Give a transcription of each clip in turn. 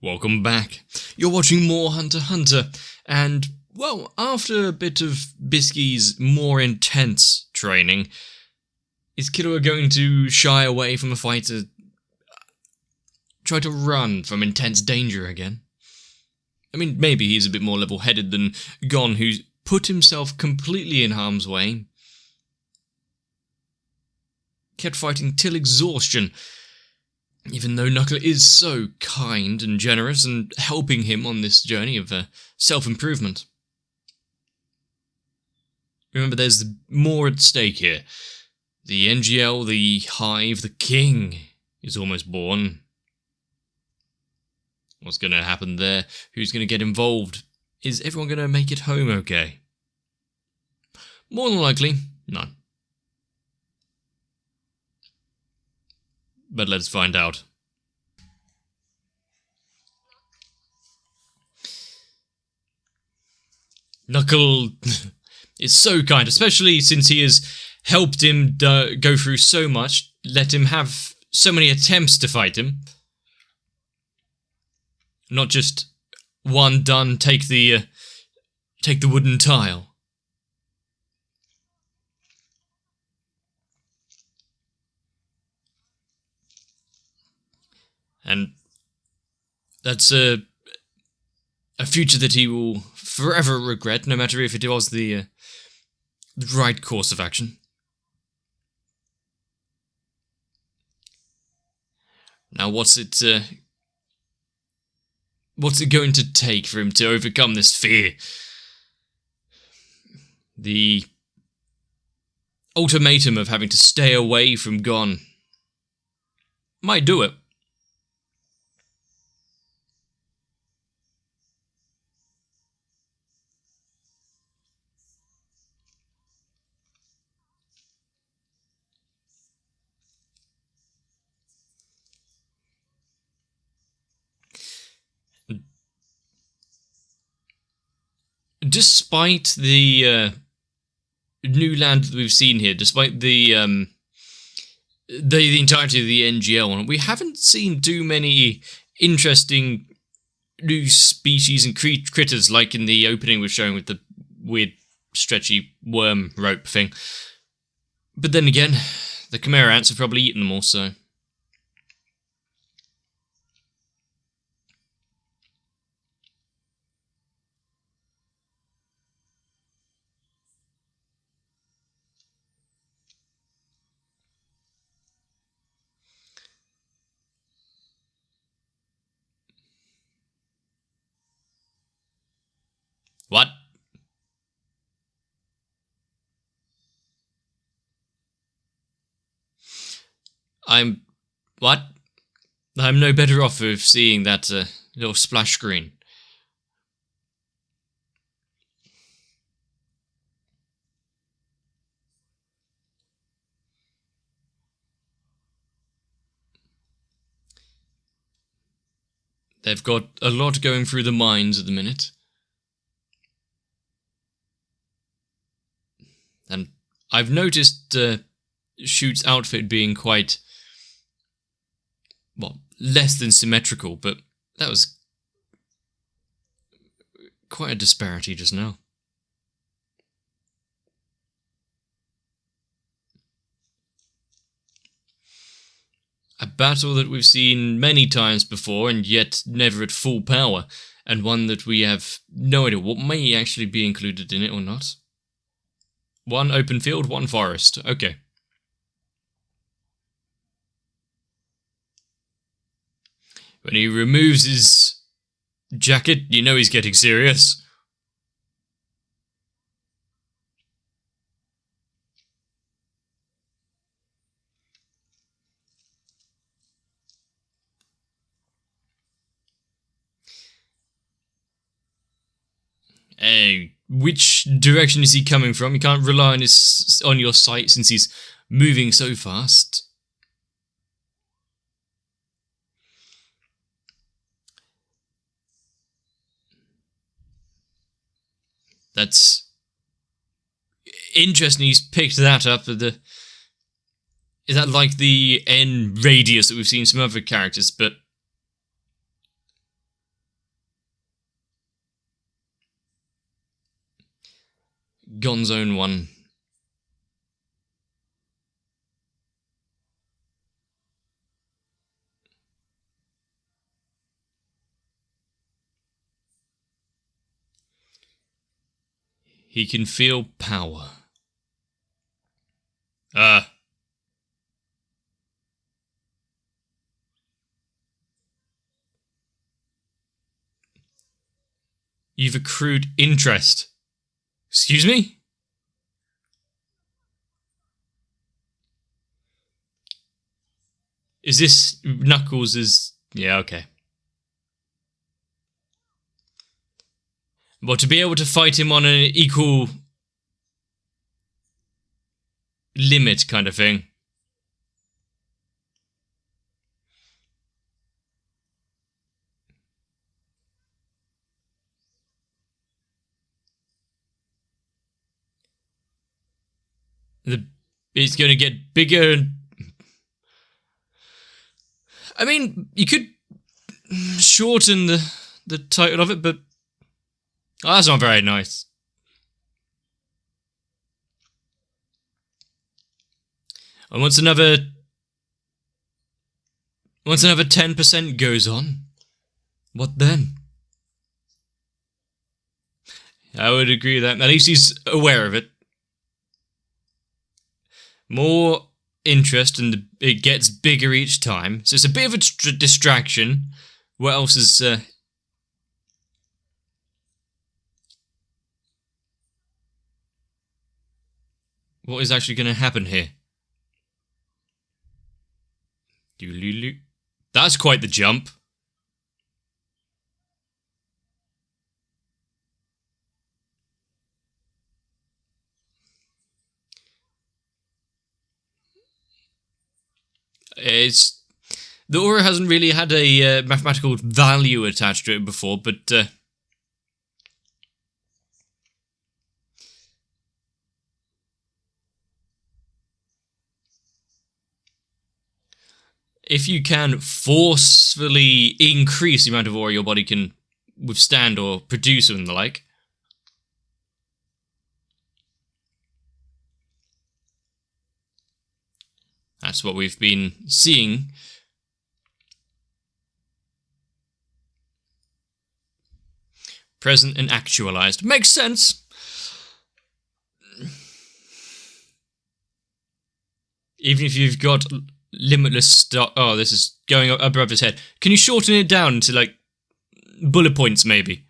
Welcome back. You're watching more Hunter x Hunter, and, well, after a bit of Bisky's more intense training, is Killua going to shy away from a fight to try to run from intense danger again? I mean, maybe he's a bit more level-headed than Gon, who's put himself completely in harm's way, kept fighting till exhaustion, even though Knuckle is so kind and generous and helping him on this journey of self-improvement. Remember, there's more at stake here. The NGL, the Hive, the King is almost born. What's going to happen there? Who's going to get involved? Is everyone going to make it home okay? More than likely, none. But let's find out. Knuckle is so kind, especially since he has helped him go through so much, let him have so many attempts to fight him. Not just one done, take the wooden tile. And that's a future that he will forever regret, no matter if it was the right course of action. Now, what's it going to take for him to overcome this fear? The ultimatum of having to stay away from Gon might do it. Despite the new land that we've seen here, despite the entirety of the NGL, we haven't seen too many interesting new species and critters like in the opening we're showing with the weird stretchy worm rope thing. But then again, the Chimera ants have probably eaten them all, so... What? What? I'm no better off of seeing that little splash screen. They've got a lot going through the minds at the minute. And I've noticed Shoot's outfit being quite, well, less than symmetrical, but that was quite a disparity just now. A battle that we've seen many times before and yet never at full power, and one that we have no idea what may actually be included in it or not. One open field, one forest. Okay. When he removes his jacket, you know he's getting serious. Hey, which direction is he coming from? You can't rely on your sight since he's moving so fast. That's interesting. He's picked that up. Is that like the N radius that we've seen some other characters? But Gon's own one. He can feel power. You've accrued interest. Excuse me? Is this Knuckles' Yeah, okay. Well, to be able to fight him on an equal limit kind of thing. It's going to get bigger. I mean, you could shorten the title of it, but that's not very nice. And once another 10% goes on, what then? I would agree with that. At least he's aware of it. More interest, and it gets bigger each time. So it's a bit of a distraction. What else is... what is actually going to happen here? That's quite the jump. The aura hasn't really had a mathematical value attached to it before, but if you can forcefully increase the amount of aura your body can withstand or produce and the like, that's what we've been seeing. Present and actualized. Makes sense. Even if you've got limitless stock... Oh, this is going up above his head. Can you shorten it down to, like, bullet points, maybe?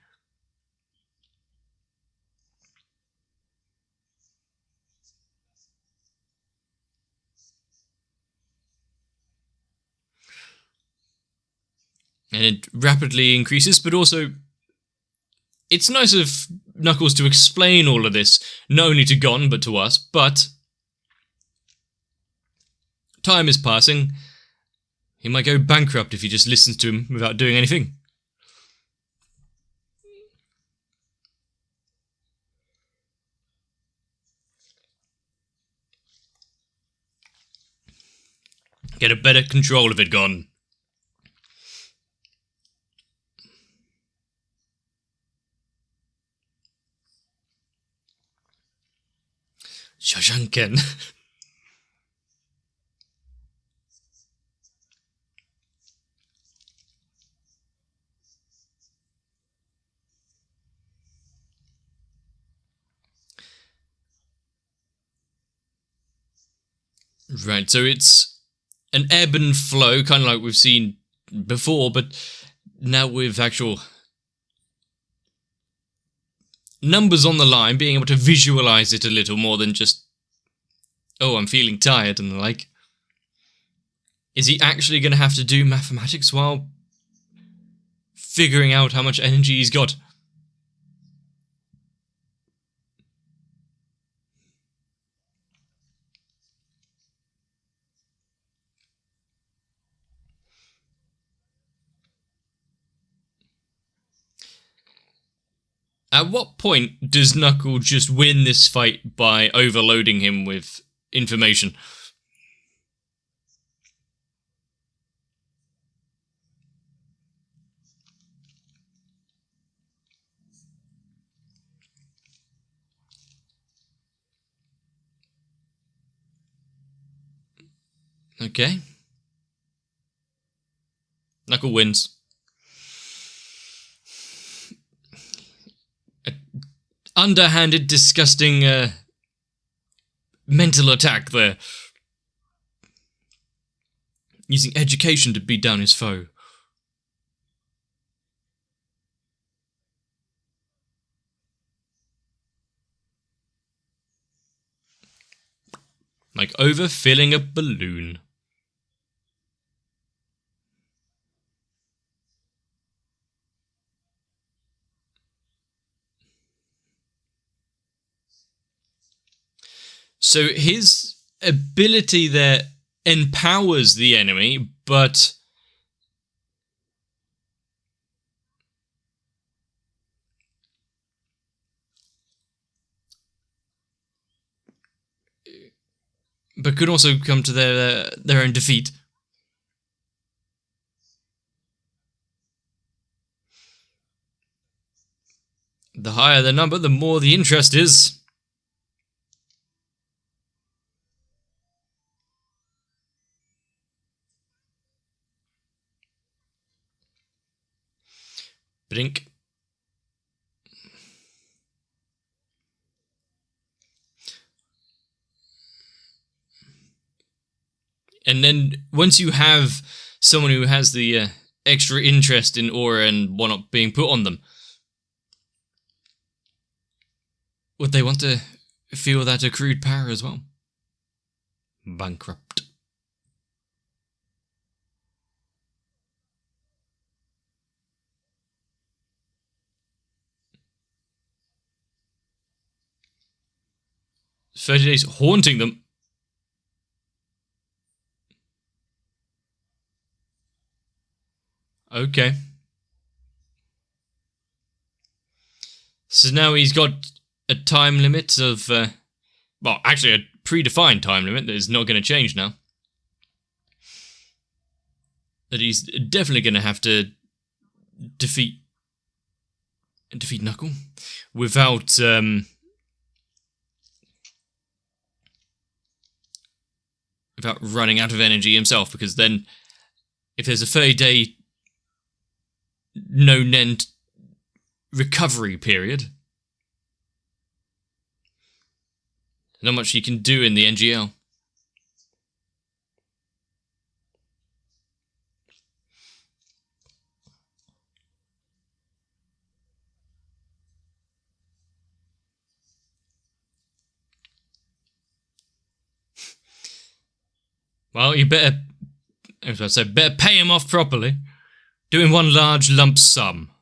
And it rapidly increases, but also... It's nice of Knuckles to explain all of this, not only to Gon, but to us, but... time is passing. He might go bankrupt if he just listens to him without doing anything. Get a better control of it, Gon. Shoshanken. Right, so it's an ebb and flow, kind of like we've seen before, but now with actual numbers on the line, being able to visualize it a little more than just, oh, I'm feeling tired and the like. Is he actually going to have to do mathematics while figuring out how much energy he's got? At what point does Knuckles just win this fight by overloading him with information? Okay. Knuckle wins. Underhanded, disgusting, mental attack there. Using education to beat down his foe. Like overfilling a balloon. So his ability there empowers the enemy, but could also come to their own defeat. The higher the number, the more the interest is. Blink. And then once you have someone who has the extra interest in aura and whatnot being put on them, would they want to feel that accrued power as well? Bankrupt. "30 days haunting them." Okay. So now he's got a time limit of, well, actually a predefined time limit that is not going to change now. That he's definitely going to have to defeat Knuckle without running out of energy himself, because then if there's a 30-day no-end recovery period, not much you can do in the NGL. Well, you better, I was about to say, better pay him off properly. Do in one large lump sum.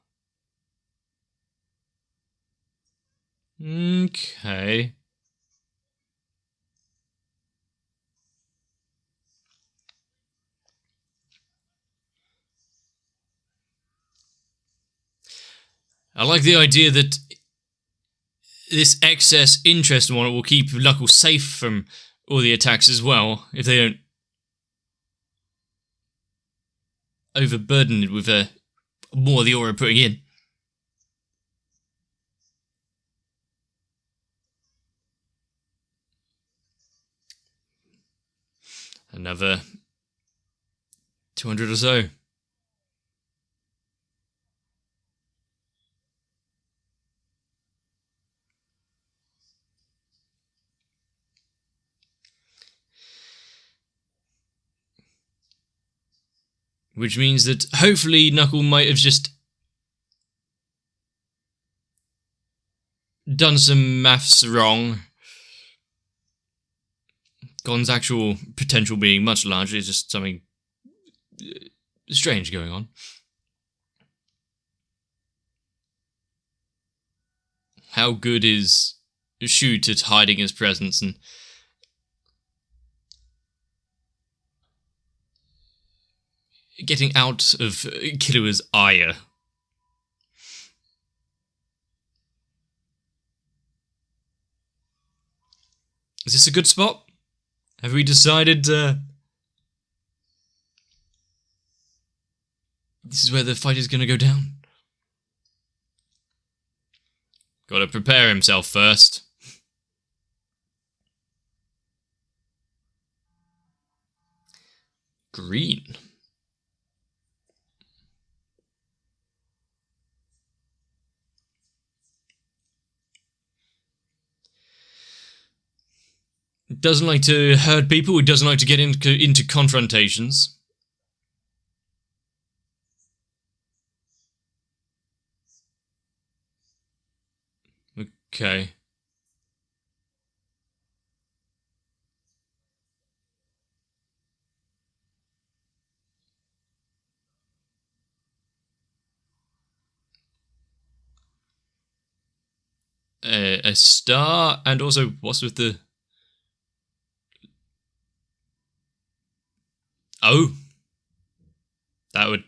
Okay. I like the idea that this excess interest in one will keep Knuckles safe from all the attacks as well, if they don't overburden it with more of the aura putting in. Another 200 or so. Which means that hopefully Knuckle might have just done some maths wrong. Gon's actual potential being much larger is just something strange going on. How good is Shoot at hiding his presence and getting out of Killua's ire? Is this a good spot? Have we decided this is where the fight is going to go down? Gotta prepare himself first. green. It doesn't like to hurt people. It doesn't like to get into confrontations. Okay. A star, and also what's with the... Oh, that would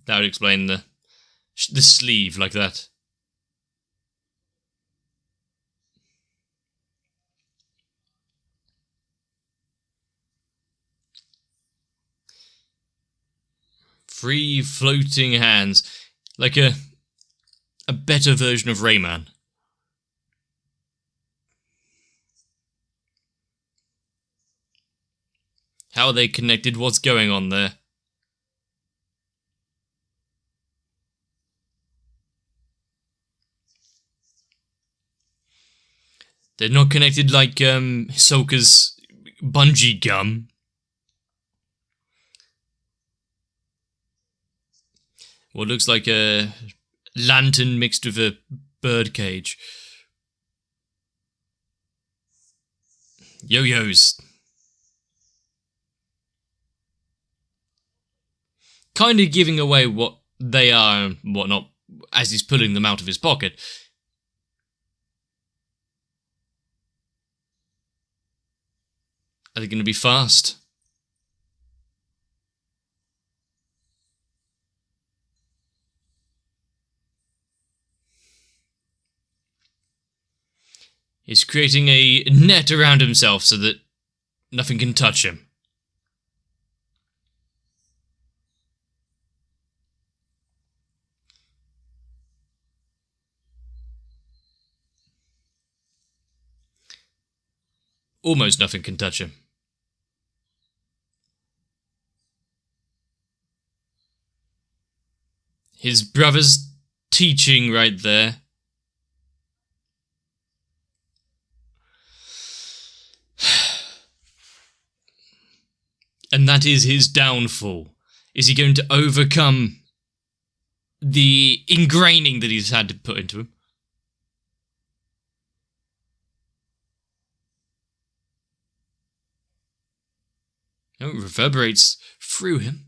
explain the sleeve like that. Free floating hands, like a better version of Rayman. How are they connected? What's going on there? They're not connected like Hisoka's bungee gum. What looks like a lantern mixed with a bird cage. Yo-yos. Kind of giving away what they are and whatnot as he's pulling them out of his pocket. Are they going to be fast? He's creating a net around himself so that nothing can touch him. Almost nothing can touch him. His brother's teaching right there. And that is his downfall. Is he going to overcome the ingraining that he's had to put into him? Oh, it reverberates through him.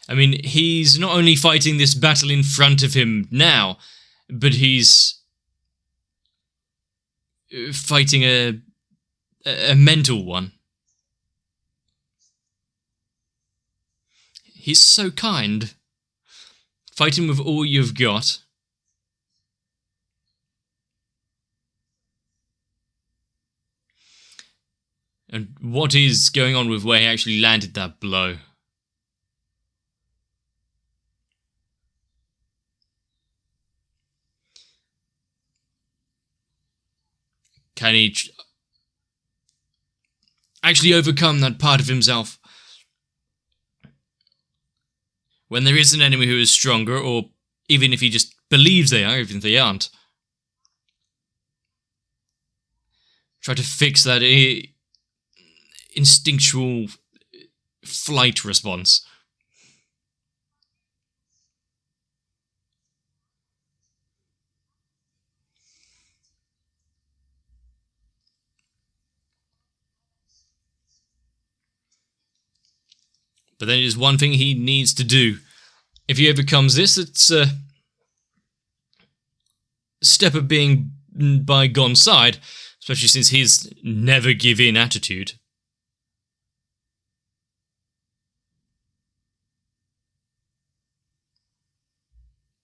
I mean, he's not only fighting this battle in front of him now, but he's fighting a mental one. He's so kind. Fighting with all you've got. And what is going on with where he actually landed that blow? Can he actually overcome that part of himself? When there is an enemy who is stronger, or even if he just believes they are, even if they aren't. Try to fix that instinctual flight response. But then there's one thing he needs to do. If he overcomes this, it's a step of being by Gon's side, especially since his never give in attitude.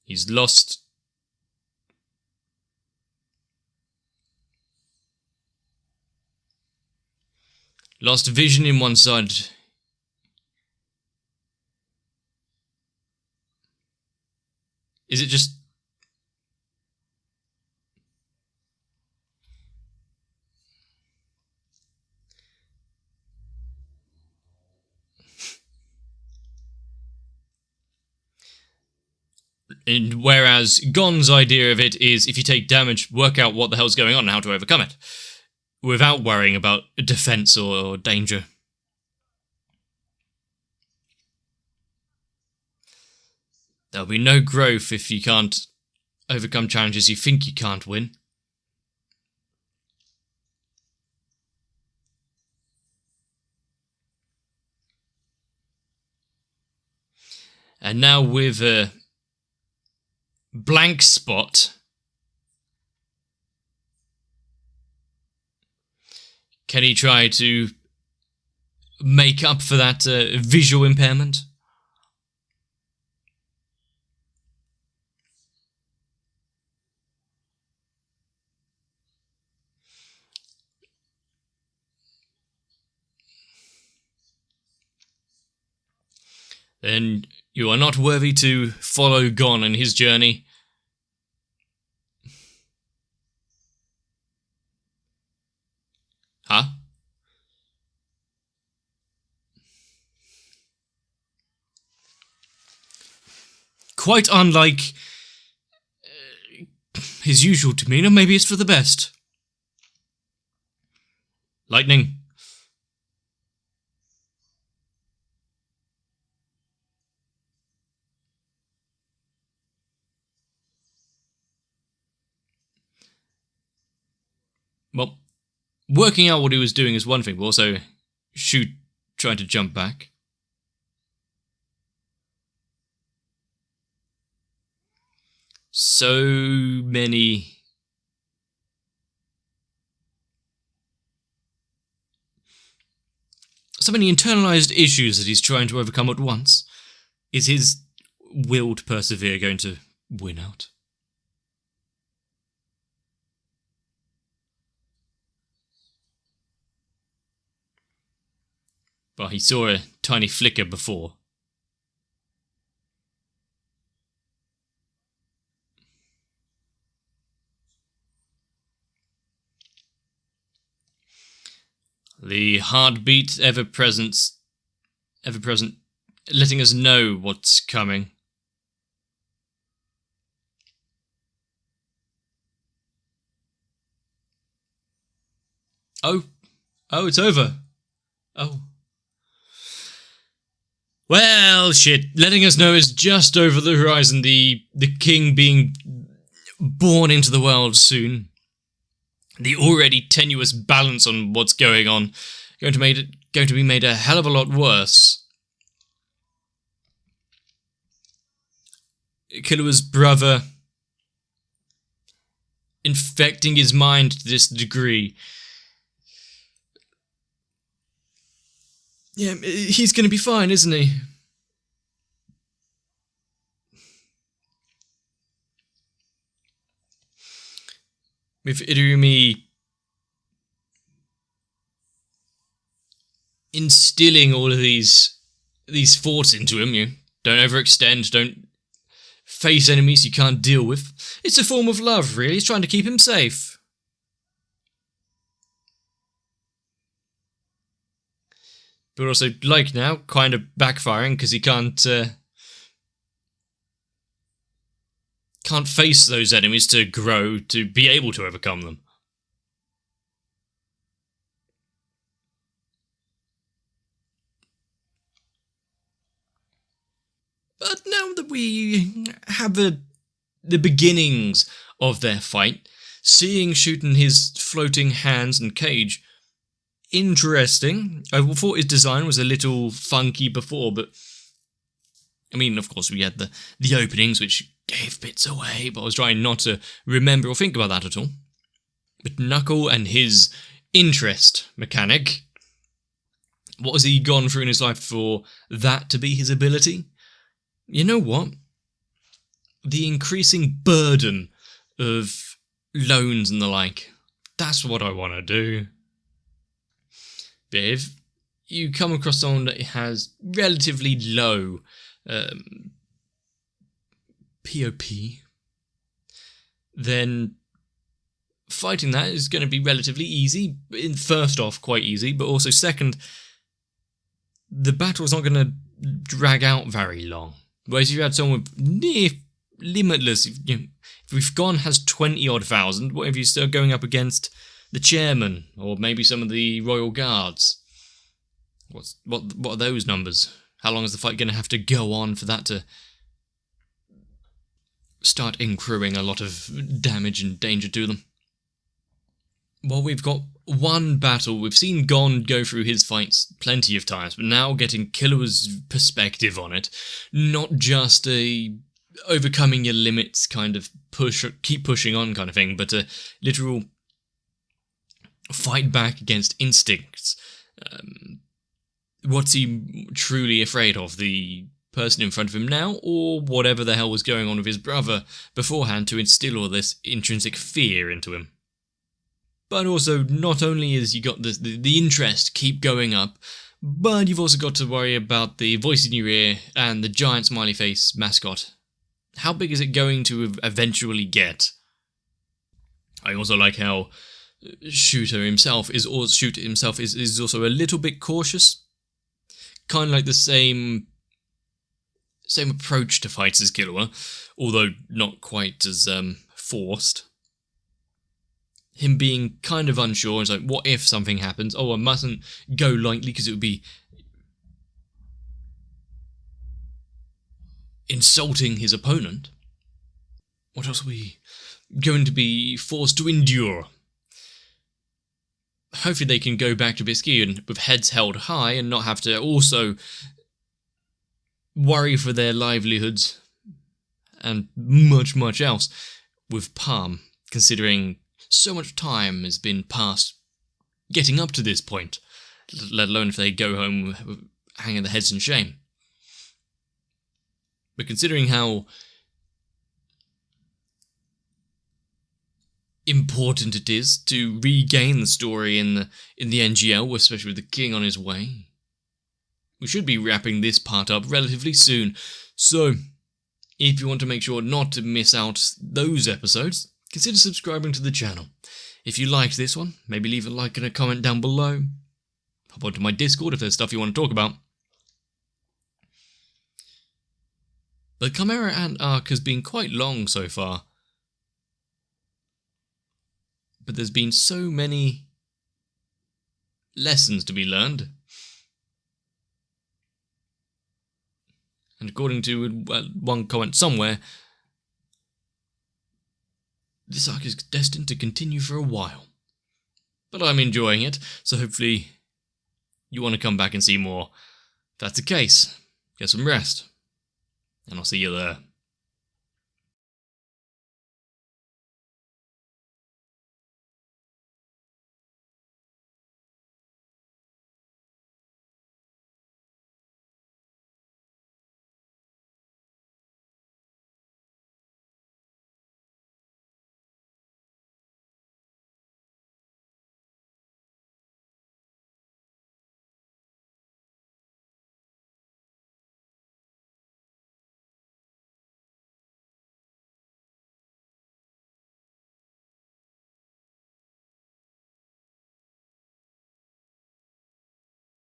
He's lost vision in one side. Is it just... And whereas Gon's idea of it is, if you take damage, work out what the hell's going on and how to overcome it, without worrying about defense or danger. There'll be no growth if you can't overcome challenges you think you can't win. And now with a blank spot, can he try to make up for that visual impairment? Then you are not worthy to follow Gon in his journey. Huh? Quite unlike his usual demeanor, maybe it's for the best. Lightning. Well, working out what he was doing is one thing, but also trying to jump back. So many internalized issues that he's trying to overcome at once. Is his will to persevere going to win out? Well, he saw a tiny flicker before. The heartbeat ever present, letting us know what's coming. Oh, it's over. Oh. Well, shit. Letting us know it's just over the horizon. The king being born into the world soon. The already tenuous balance on what's going on going to be made a hell of a lot worse. Killua's brother infecting his mind to this degree. Yeah, he's going to be fine, isn't he? With Irumi instilling all of these thoughts into him, you don't overextend, don't face enemies you can't deal with. It's a form of love, really. He's trying to keep him safe. But also, like now, kind of backfiring because he can't face those enemies to grow, to be able to overcome them. But now that we have the beginnings of their fight, seeing Shooten his floating hands and cage, interesting. I thought his design was a little funky before, but I mean, of course, we had the openings, which gave bits away, but I was trying not to remember or think about that at all. But Knuckle and his interest mechanic, what has he gone through in his life for that to be his ability? You know what? The increasing burden of loans and the like, that's what I want to do. But if you come across someone that has relatively low POP, then fighting that is going to be relatively easy. First off, quite easy, but also second, the battle's not going to drag out very long. Whereas if you had someone with near limitless, if we've gone has 20-odd thousand, what if you start going up against the chairman, or maybe some of the royal guards? What are those numbers? How long is the fight going to have to go on for that to start accruing a lot of damage and danger to them? Well, we've got one battle. We've seen Gon go through his fights plenty of times, but now getting Killua's perspective on it, not just a overcoming your limits kind of keep pushing on kind of thing, but a literal fight back against instincts. What's he truly afraid of? The person in front of him now, or whatever the hell was going on with his brother beforehand to instill all this intrinsic fear into him? But also, not only has you got the interest keep going up, but you've also got to worry about the voice in your ear and the giant smiley face mascot. How big is it going to eventually get? I also like how Shooter himself is also a little bit cautious. Kind of like the same approach to fights as Killua, although not quite as forced. Him being kind of unsure, it's like, what if something happens? Oh, I mustn't go lightly because it would be insulting his opponent. What else are we going to be forced to endure? Hopefully they can go back to Bisky and with heads held high and not have to also worry for their livelihoods and much, much else with Palm, considering so much time has been passed getting up to this point, let alone if they go home hanging their heads in shame. But considering how important it is to regain the story in the NGL, especially with the king on his way, we should be wrapping this part up relatively soon. So, if you want to make sure not to miss out those episodes, consider subscribing to the channel. If you liked this one, maybe leave a like and a comment down below. Hop onto my Discord if there's stuff you want to talk about. The Chimera Ant arc has been quite long so far, but there's been so many lessons to be learned. And according to one comment somewhere, this arc is destined to continue for a while. But I'm enjoying it, so hopefully you want to come back and see more. If that's the case, get some rest, and I'll see you there.